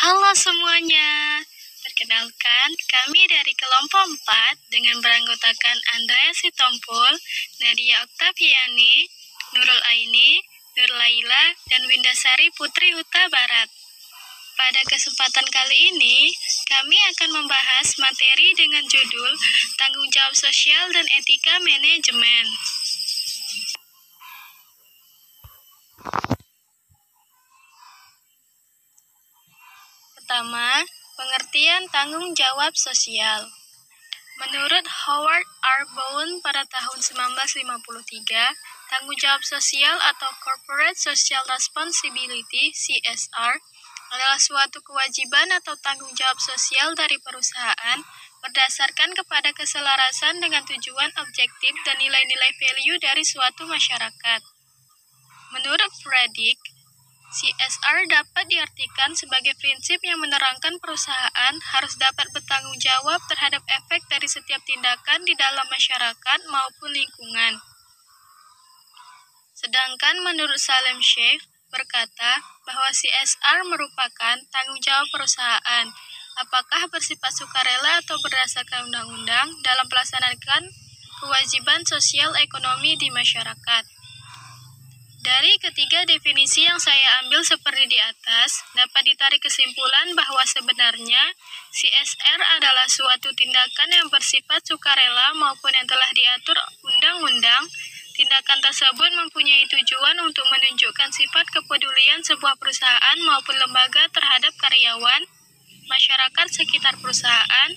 Halo semuanya, perkenalkan kami dari kelompok 4 dengan beranggotakan Andrea Sitompul, Nadia Oktaviani, Nurul Aini, Nur Laila, dan Windasari Putri Huta Barat. Pada kesempatan kali ini, kami akan membahas materi dengan judul Tanggung Jawab Sosial dan Etika Manajemen. Pertama, pengertian tanggung jawab sosial. Menurut Howard R. Bowen pada tahun 1953, tanggung jawab sosial atau Corporate Social Responsibility (CSR) adalah suatu kewajiban atau tanggung jawab sosial dari perusahaan berdasarkan kepada keselarasan dengan tujuan objektif dan nilai-nilai value dari suatu masyarakat. Menurut Fredrik, CSR dapat diartikan sebagai prinsip yang menerangkan perusahaan harus dapat bertanggung jawab terhadap efek dari setiap tindakan di dalam masyarakat maupun lingkungan. Sedangkan menurut Salem Sheikh berkata bahwa CSR merupakan tanggung jawab perusahaan, apakah bersifat sukarela atau berdasarkan undang-undang dalam pelaksanaan kewajiban sosial ekonomi di masyarakat. Dari ketiga definisi yang saya ambil seperti di atas, dapat ditarik kesimpulan bahwa sebenarnya CSR adalah suatu tindakan yang bersifat sukarela maupun yang telah diatur undang-undang. Tindakan tersebut mempunyai tujuan untuk menunjukkan sifat kepedulian sebuah perusahaan maupun lembaga terhadap karyawan, masyarakat sekitar perusahaan,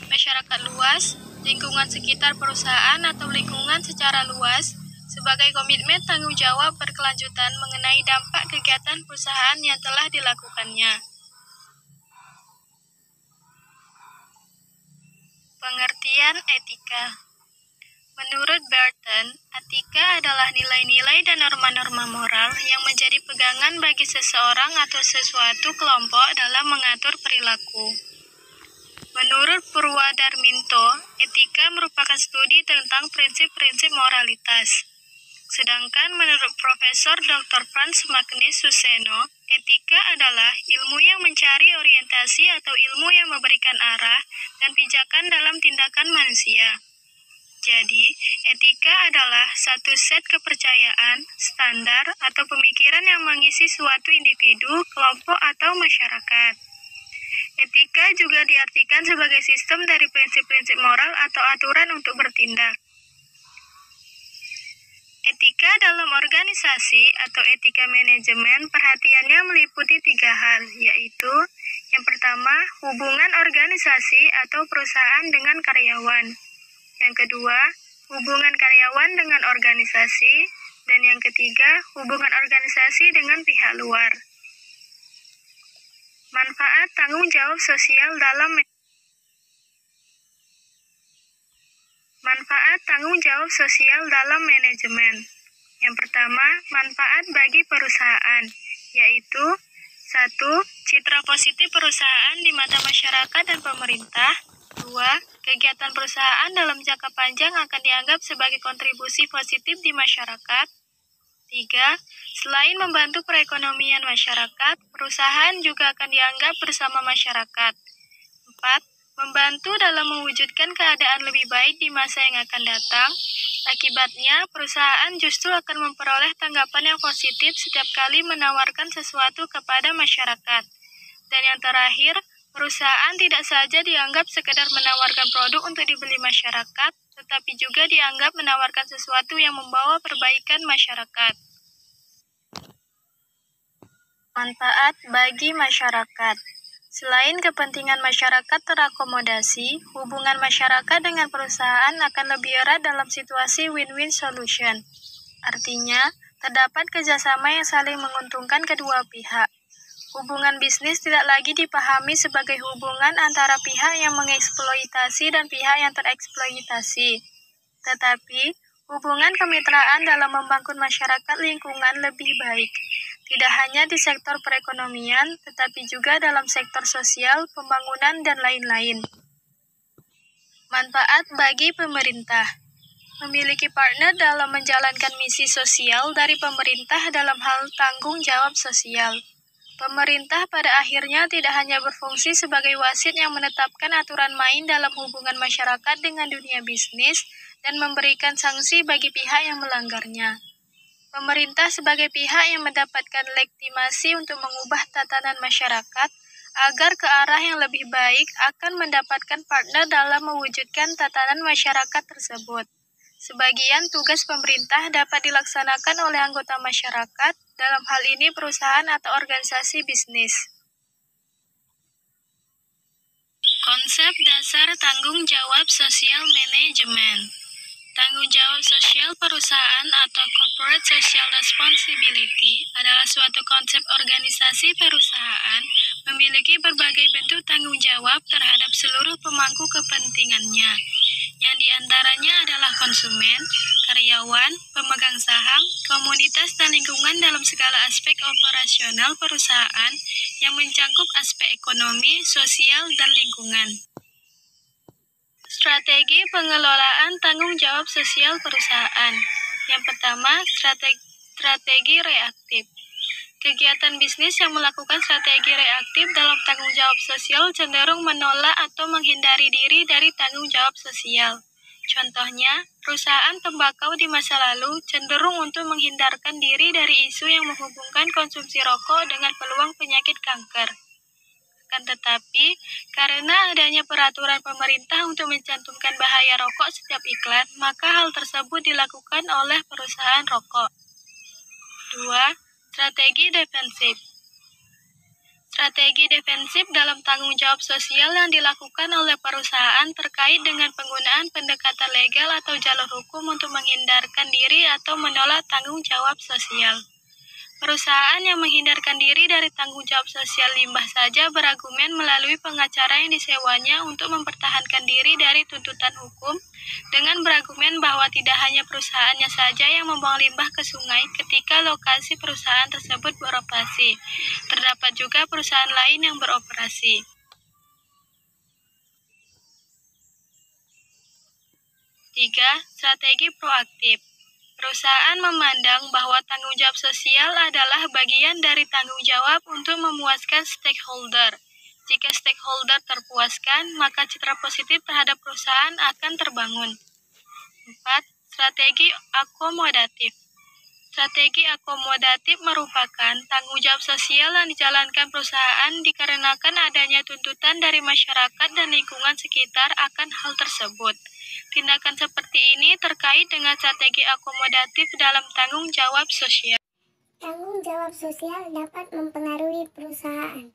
masyarakat luas, lingkungan sekitar perusahaan atau lingkungan secara luas, sebagai komitmen tanggung jawab berkelanjutan mengenai dampak kegiatan perusahaan yang telah dilakukannya. Pengertian etika. Menurut Burton, etika adalah nilai-nilai dan norma-norma moral yang menjadi pegangan bagi seseorang atau sesuatu kelompok dalam mengatur perilaku. Menurut Purwadarminto, etika merupakan studi tentang prinsip-prinsip moralitas. Sedangkan menurut Profesor Dr. Franz Magnus Suseno, etika adalah ilmu yang mencari orientasi atau ilmu yang memberikan arah dan pijakan dalam tindakan manusia. Jadi, etika adalah satu set kepercayaan, standar, atau pemikiran yang mengisi suatu individu, kelompok, atau masyarakat. Etika juga diartikan sebagai sistem dari prinsip-prinsip moral atau aturan untuk bertindak. Etika dalam organisasi atau etika manajemen perhatiannya meliputi 3 hal, yaitu yang pertama, hubungan organisasi atau perusahaan dengan karyawan. Yang kedua, hubungan karyawan dengan organisasi. Dan yang ketiga, hubungan organisasi dengan pihak luar. Manfaat tanggung jawab sosial dalam Manfaat tanggung jawab sosial dalam manajemen. Yang pertama, manfaat bagi perusahaan, yaitu 1. Citra positif perusahaan di mata masyarakat dan pemerintah. 2. Kegiatan perusahaan dalam jangka panjang akan dianggap sebagai kontribusi positif di masyarakat. 3. Selain membantu perekonomian masyarakat, perusahaan juga akan dianggap bersama masyarakat. 4. Membantu dalam mewujudkan keadaan lebih baik di masa yang akan datang. Akibatnya, perusahaan justru akan memperoleh tanggapan yang positif setiap kali menawarkan sesuatu kepada masyarakat. Dan yang terakhir, perusahaan tidak saja dianggap sekedar menawarkan produk untuk dibeli masyarakat, tetapi juga dianggap menawarkan sesuatu yang membawa perbaikan masyarakat. Manfaat bagi masyarakat. Selain kepentingan masyarakat terakomodasi, hubungan masyarakat dengan perusahaan akan lebih erat dalam situasi win-win solution. Artinya, terdapat kerjasama yang saling menguntungkan kedua pihak. Hubungan bisnis tidak lagi dipahami sebagai hubungan antara pihak yang mengeksploitasi dan pihak yang tereksploitasi. Tetapi, hubungan kemitraan dalam membangun masyarakat lingkungan lebih baik. Tidak hanya di sektor perekonomian, tetapi juga dalam sektor sosial, pembangunan, dan lain-lain. Manfaat bagi pemerintah. Memiliki partner dalam menjalankan misi sosial dari pemerintah dalam hal tanggung jawab sosial. Pemerintah pada akhirnya tidak hanya berfungsi sebagai wasit yang menetapkan aturan main dalam hubungan masyarakat dengan dunia bisnis dan memberikan sanksi bagi pihak yang melanggarnya. Pemerintah sebagai pihak yang mendapatkan legitimasi untuk mengubah tatanan masyarakat agar ke arah yang lebih baik akan mendapatkan partner dalam mewujudkan tatanan masyarakat tersebut. Sebagian tugas pemerintah dapat dilaksanakan oleh anggota masyarakat, dalam hal ini perusahaan atau organisasi bisnis. Konsep dasar tanggung jawab sosial manajemen. Tanggung jawab sosial perusahaan atau corporate social responsibility adalah suatu konsep organisasi perusahaan memiliki berbagai bentuk tanggung jawab terhadap seluruh pemangku kepentingannya, yang diantaranya adalah konsumen, karyawan, pemegang saham, komunitas dan lingkungan dalam segala aspek operasional perusahaan yang mencakup aspek ekonomi, sosial, dan lingkungan. Strategi pengelolaan tanggung jawab sosial perusahaan. Yang pertama, strategi reaktif. Kegiatan bisnis yang melakukan strategi reaktif dalam tanggung jawab sosial cenderung menolak atau menghindari diri dari tanggung jawab sosial. Contohnya, perusahaan tembakau di masa lalu cenderung untuk menghindarkan diri dari isu yang menghubungkan konsumsi rokok dengan peluang penyakit kanker. Akan tetapi, karena adanya peraturan pemerintah untuk mencantumkan bahaya rokok setiap iklan, maka hal tersebut dilakukan oleh perusahaan rokok. 2. Strategi defensif. Strategi defensif dalam tanggung jawab sosial yang dilakukan oleh perusahaan terkait dengan penggunaan pendekatan legal atau jalur hukum untuk menghindarkan diri atau menolak tanggung jawab sosial. Perusahaan yang menghindarkan diri dari tanggung jawab sosial limbah saja berargumen melalui pengacara yang disewanya untuk mempertahankan diri dari tuntutan hukum dengan berargumen bahwa tidak hanya perusahaannya saja yang membuang limbah ke sungai ketika lokasi perusahaan tersebut beroperasi. Terdapat juga perusahaan lain yang beroperasi. 3. Strategi proaktif. Perusahaan memandang bahwa tanggung jawab sosial adalah bagian dari tanggung jawab untuk memuaskan stakeholder. Jika stakeholder terpuaskan, maka citra positif terhadap perusahaan akan terbangun. 4. Strategi akomodatif. Strategi akomodatif merupakan tanggung jawab sosial yang dijalankan perusahaan dikarenakan adanya tuntutan dari masyarakat dan lingkungan sekitar akan hal tersebut. Tindakan seperti ini terkait dengan strategi akomodatif dalam tanggung jawab sosial. Tanggung jawab sosial dapat mempengaruhi perusahaan.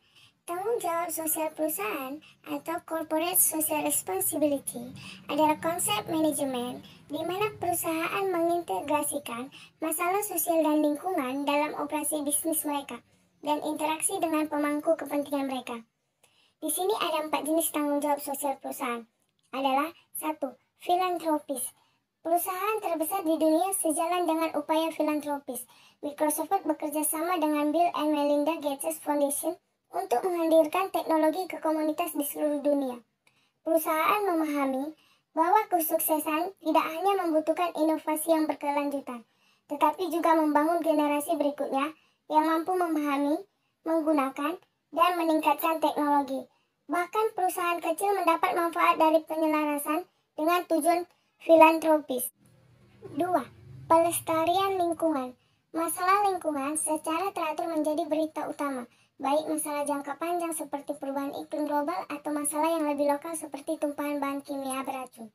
Tanggung jawab sosial perusahaan atau corporate social responsibility adalah konsep manajemen di mana perusahaan mengintegrasikan masalah sosial dan lingkungan dalam operasi bisnis mereka dan interaksi dengan pemangku kepentingan mereka. Di sini ada 4 jenis tanggung jawab sosial perusahaan. Adalah 1. Filantropis. Perusahaan terbesar di dunia sejalan dengan upaya filantropis. Microsoft bekerja sama dengan Bill and Melinda Gates Foundation untuk menghadirkan teknologi ke komunitas di seluruh dunia. Perusahaan memahami bahwa kesuksesan tidak hanya membutuhkan inovasi yang berkelanjutan, tetapi juga membangun generasi berikutnya yang mampu memahami, menggunakan, dan meningkatkan teknologi. Bahkan perusahaan kecil mendapat manfaat dari penyelarasan dengan tujuan filantropis. 2. Pelestarian lingkungan. Masalah lingkungan secara teratur menjadi berita utama, baik masalah jangka panjang seperti perubahan iklim global atau masalah yang lebih lokal seperti tumpahan bahan kimia beracun.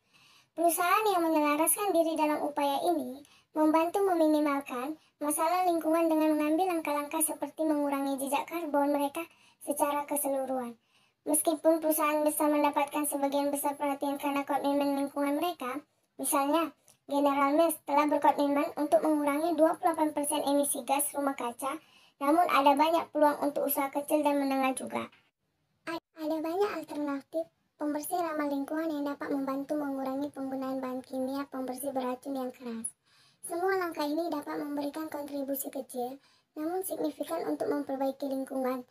Perusahaan yang menyelaraskan diri dalam upaya ini membantu meminimalkan masalah lingkungan dengan mengambil langkah-langkah seperti mengurangi jejak karbon mereka secara keseluruhan. Meskipun perusahaan besar mendapatkan sebagian besar perhatian karena komitmen lingkungan mereka, misalnya General Mills telah berkomitmen untuk mengurangi 28% emisi gas rumah kaca, namun ada banyak peluang untuk usaha kecil dan menengah juga. Ada banyak alternatif pembersih ramah lingkungan yang dapat membantu mengurangi penggunaan bahan kimia pembersih beracun yang keras. Semua langkah ini dapat memberikan kontribusi kecil, namun signifikan untuk memperbaiki lingkungan.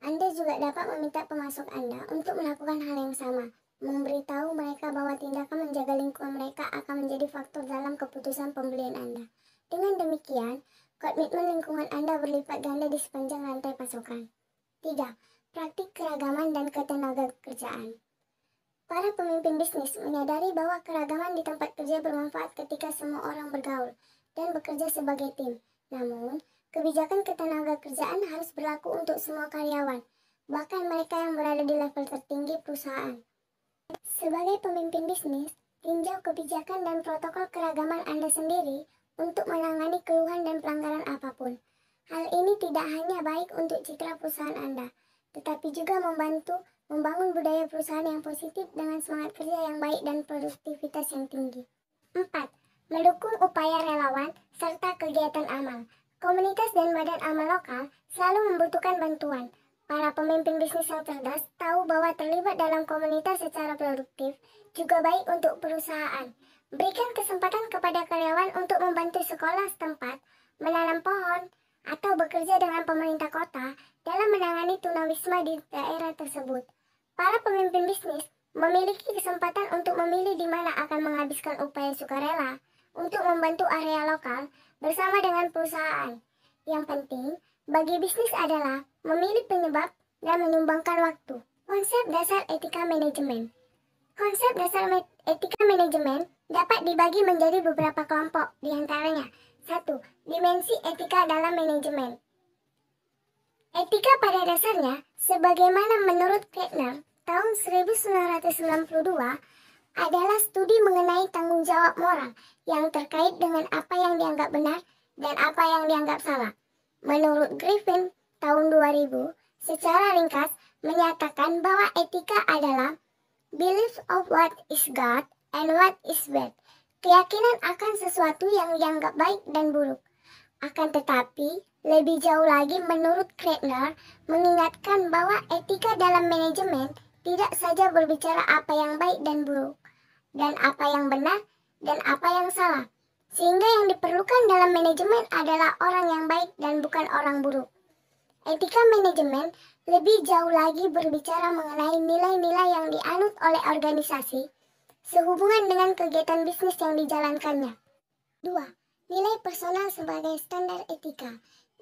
Anda juga dapat meminta pemasok Anda untuk melakukan hal yang sama, memberitahu mereka bahwa tindakan menjaga lingkungan mereka akan menjadi faktor dalam keputusan pembelian Anda. Dengan demikian, Komitmen lingkungan Anda berlipat ganda di sepanjang rantai pasokan. 3. Praktik keragaman dan ketenagakerjaan. Para pemimpin bisnis menyadari bahwa keragaman di tempat kerja bermanfaat ketika semua orang bergaul dan bekerja sebagai tim. Namun, kebijakan ketenagakerjaan harus berlaku untuk semua karyawan, bahkan mereka yang berada di level tertinggi perusahaan. Sebagai pemimpin bisnis, tinjau kebijakan dan protokol keragaman Anda sendiri untuk menangani keluhan dan pelanggaran apapun. Hal ini tidak hanya baik untuk citra perusahaan Anda, tetapi juga membantu membangun budaya perusahaan yang positif dengan semangat kerja yang baik dan produktivitas yang tinggi. 4. Mendukung upaya relawan serta kegiatan amal. Komunitas dan badan amal lokal selalu membutuhkan bantuan. Para pemimpin bisnis yang cerdas tahu bahwa terlibat dalam komunitas secara produktif juga baik untuk perusahaan. Berikan kesempatan kepada karyawan untuk membantu sekolah setempat, menanam pohon, atau bekerja dengan pemerintah kota dalam menangani tunawisma di daerah tersebut. Para pemimpin bisnis memiliki kesempatan untuk memilih di mana akan menghabiskan upaya sukarela untuk membantu area lokal bersama dengan perusahaan. Yang penting bagi bisnis adalah memilih penyebab dan menyumbangkan waktu. Konsep dasar etika manajemen. Konsep dasar etika manajemen dapat dibagi menjadi beberapa kelompok, diantaranya 1. Dimensi etika dalam manajemen. Etika pada dasarnya, sebagaimana menurut Kettner tahun 1992, adalah studi mengenai tanggung jawab moral yang terkait dengan apa yang dianggap benar dan apa yang dianggap salah. Menurut Griffin tahun 2000, secara ringkas menyatakan bahwa etika adalah belief of what is good and what is bad. Keyakinan akan sesuatu yang dianggap baik dan buruk. Akan tetapi, lebih jauh lagi menurut Kettner mengingatkan bahwa etika dalam manajemen tidak saja berbicara apa yang baik dan buruk, dan apa yang benar dan apa yang salah. Sehingga yang diperlukan dalam manajemen adalah orang yang baik dan bukan orang buruk. Etika manajemen lebih jauh lagi berbicara mengenai nilai-nilai yang dianut oleh organisasi sehubungan dengan kegiatan bisnis yang dijalankannya. 2. Nilai personal sebagai standar etika.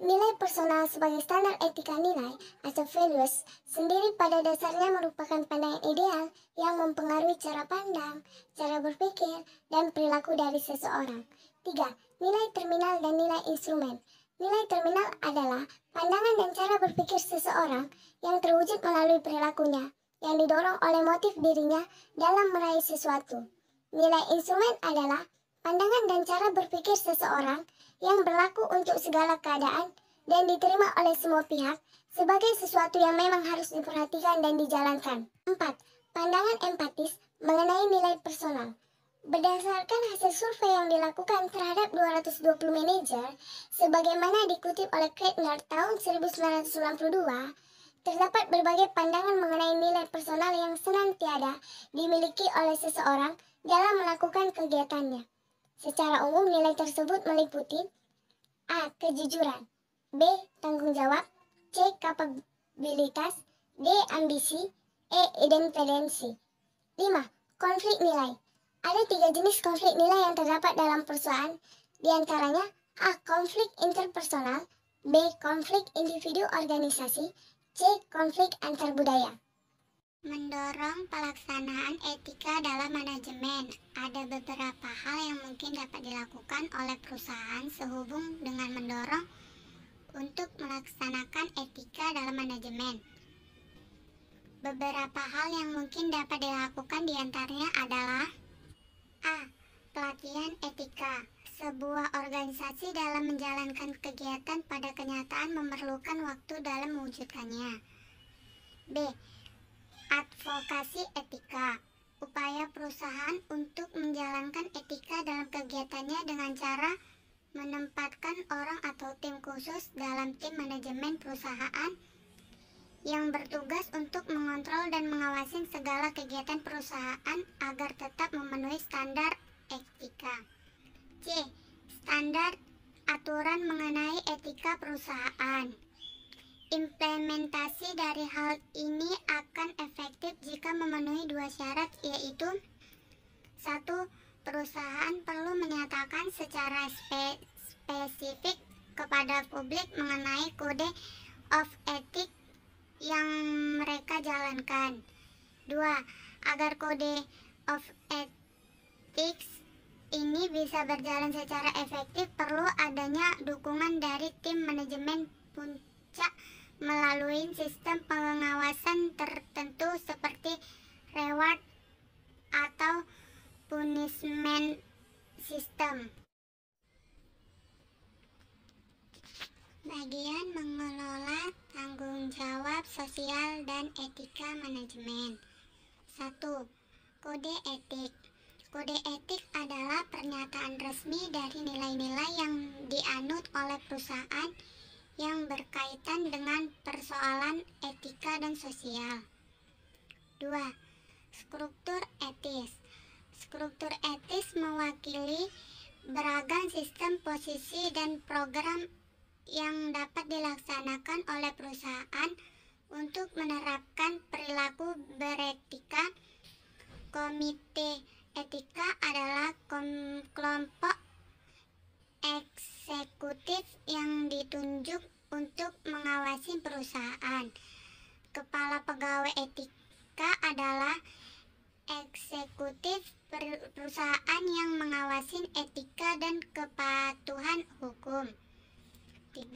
Nilai personal sebagai standar etika nilai atau values sendiri pada dasarnya merupakan pandangan ideal yang mempengaruhi cara pandang, cara berpikir, dan perilaku dari seseorang. 3. Nilai terminal dan nilai instrumen. Nilai terminal adalah pandangan dan cara berpikir seseorang yang terwujud melalui perilakunya, yang didorong oleh motif dirinya dalam meraih sesuatu. Nilai instrumen adalah pandangan dan cara berpikir seseorang yang berlaku untuk segala keadaan dan diterima oleh semua pihak sebagai sesuatu yang memang harus diperhatikan dan dijalankan. 4. Pandangan empatis mengenai nilai personal. Berdasarkan hasil survei yang dilakukan terhadap 220 manajer, sebagaimana dikutip oleh Kettner tahun 1992, terdapat berbagai pandangan mengenai nilai personal yang senantiasa dimiliki oleh seseorang dalam melakukan kegiatannya. Secara umum nilai tersebut meliputi A. Kejujuran, B. Tanggung jawab, C. Kapabilitas, D. Ambisi, E. Independensi. 5. Konflik nilai. Ada 3 jenis konflik nilai yang terdapat dalam perusahaan, diantaranya A. Konflik interpersonal, B. Konflik individu organisasi, C. Konflik antar budaya. Mendorong pelaksanaan etika dalam manajemen. Ada beberapa hal yang mungkin dapat dilakukan oleh perusahaan sehubung dengan mendorong untuk melaksanakan etika dalam manajemen. Beberapa hal yang mungkin dapat dilakukan diantaranya adalah A. Pelatihan etika. Sebuah organisasi dalam menjalankan kegiatan pada kenyataan memerlukan waktu dalam mewujudkannya. B. Advokasi etika. Upaya perusahaan untuk menjalankan etika dalam kegiatannya dengan cara menempatkan orang atau tim khusus dalam tim manajemen perusahaan yang bertugas untuk mengontrol dan mengawasi segala kegiatan perusahaan agar tetap memenuhi standar etika. C. Standar aturan mengenai etika perusahaan. Implementasi dari hal ini akan efektif jika memenuhi 2 syarat, yaitu 1. Perusahaan perlu menyatakan secara spesifik kepada publik mengenai kode of ethic yang mereka jalankan. 2. Agar kode of ethics ini bisa berjalan secara efektif, perlu adanya dukungan dari tim manajemen puncak melalui sistem pengawasan tertentu seperti reward atau punishment system. Bagian mengelola tanggung jawab sosial dan etika manajemen. 1. Kode etik. Kode etik adalah pernyataan resmi dari nilai-nilai yang dianut oleh perusahaan yang berkaitan dengan persoalan etika dan sosial. 2. Struktur etis. Struktur etis mewakili beragam sistem, posisi, dan program yang dapat dilaksanakan oleh perusahaan untuk menerapkan perilaku beretika. Komite etika adalah kelompok eksekutif yang ditunjuk untuk mengawasi perusahaan. Kepala pegawai etika adalah eksekutif perusahaan yang mengawasi etika dan kepatuhan hukum. 3.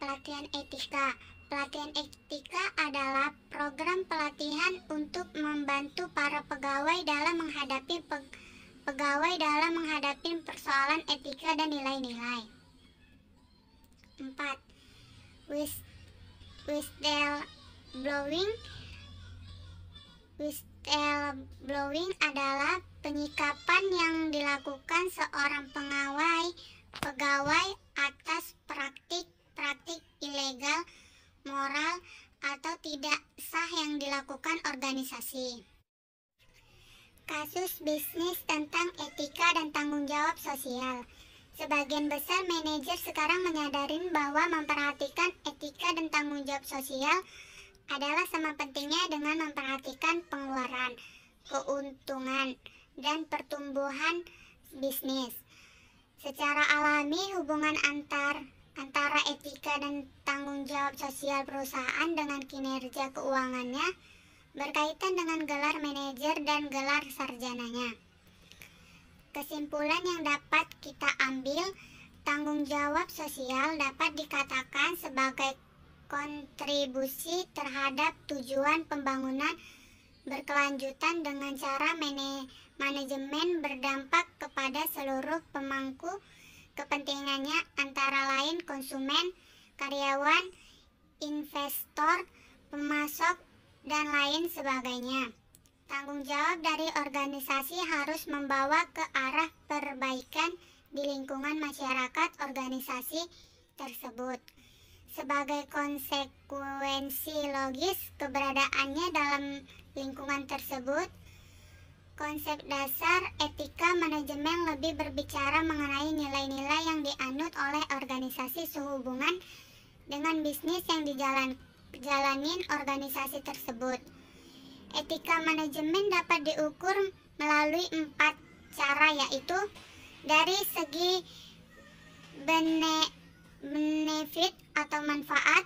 Pelatihan etika. Pelatihan etika adalah program pelatihan untuk membantu para pegawai dalam menghadapi persoalan etika dan nilai-nilai. 4. Whistleblowing. Whistleblowing adalah penyikapan yang dilakukan seorang pegawai atas praktik ilegal, moral, atau tidak sah yang dilakukan organisasi. Kasus bisnis tentang etika dan tanggung jawab sosial. Sebagian besar manajer sekarang menyadari bahwa memperhatikan etika dan tanggung jawab sosial adalah sama pentingnya dengan memperhatikan pengeluaran, keuntungan, dan pertumbuhan bisnis. Secara alami, hubungan antara etika dan tanggung jawab sosial perusahaan dengan kinerja keuangannya berkaitan dengan gelar manajer dan gelar sarjananya. Kesimpulan yang dapat kita ambil, tanggung jawab sosial dapat dikatakan sebagai kontribusi terhadap tujuan pembangunan berkelanjutan dengan cara manajemen berdampak kepada seluruh pemangku kepentingannya, antara lain konsumen, karyawan, investor, pemasok, dan lain sebagainya. Tanggung jawab dari organisasi harus membawa ke arah perbaikan di lingkungan masyarakat organisasi tersebut. Sebagai konsekuensi logis keberadaannya dalam lingkungan tersebut, konsep dasar etika manajemen lebih berbicara mengenai nilai-nilai yang dianut oleh organisasi sehubungan dengan bisnis yang dijalanin organisasi tersebut. Etika manajemen dapat diukur melalui 4 cara, yaitu dari segi benefit atau manfaat,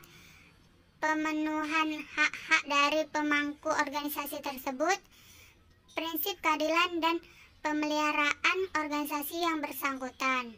pemenuhan hak-hak dari pemangku organisasi tersebut, prinsip keadilan, dan pemeliharaan organisasi yang bersangkutan.